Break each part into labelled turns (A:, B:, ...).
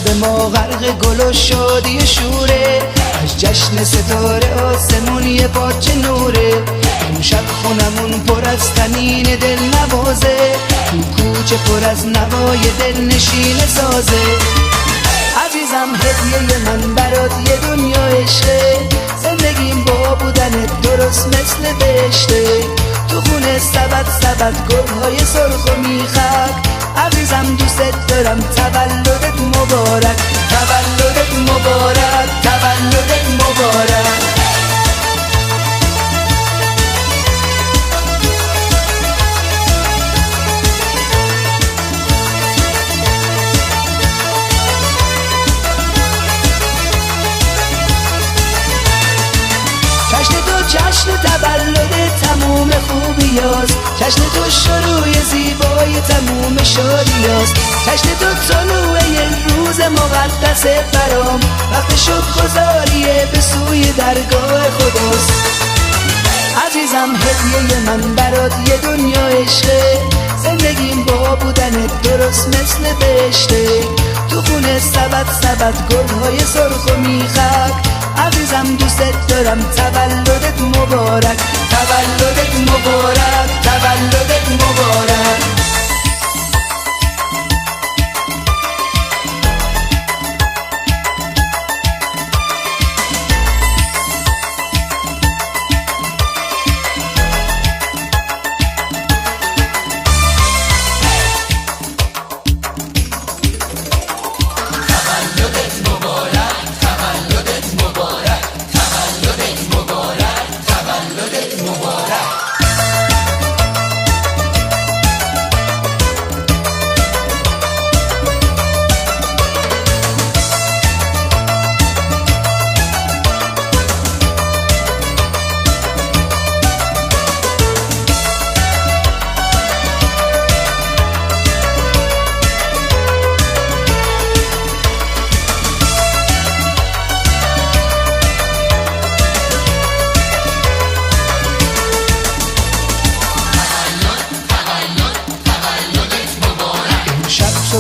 A: شب ما غرق گل و شادی شوره، از جشن ستاره آسمون یه پاچه نوره. اون شب خونمون پر از تنین دل نوازه، تو کوچه پر از نوای دل نشین سازه. عزیزم هدیه من برات یه دنیا عشقه، زندگیم با بودنت درست مثل بهشته. تو خونه سبد گلهای سرخ و میخک، عزیزم دوست دارم تولدت مبارک، تولدت مبارک، تولدت مبارک. جشن تولد تموم خوبیاست، جشن تو شروع زیبای تموم شادیاست، جشن تو طلوع روز مقدس برام، وقت شکرگزاریه به سوی درگاه خداست. عزیزم هدیه من برات یه دنیا عشقه، زندگیم با بودنت درست مثل بهشته. تو خونه سبد گلهای سرخ و میخک، عزیزم دوست دارم تولدت مبارک، تولدت مبارک، تولدت مبارک.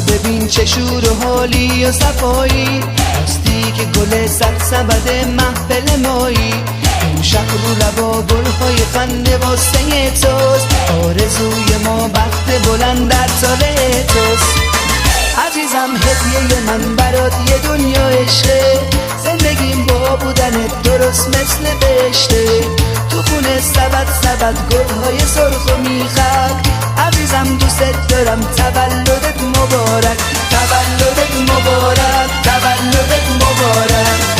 A: ببین چه شور و حالی و صفایی، راستی که گل سبد محفل مایی. اون شب رو لبا گلهای خنده واسه توست، آرزوی ما بخت بلند در سال توست. عزیزم هدیه من برات یه دنیا عشقه، زندگیم با بودنت درست مثل بهشته. تو خونه سبد گلهای سرخ و میخک، عزیزم دوست دارم تولدت مبارک، تولدت مبارک، تولدت مبارک.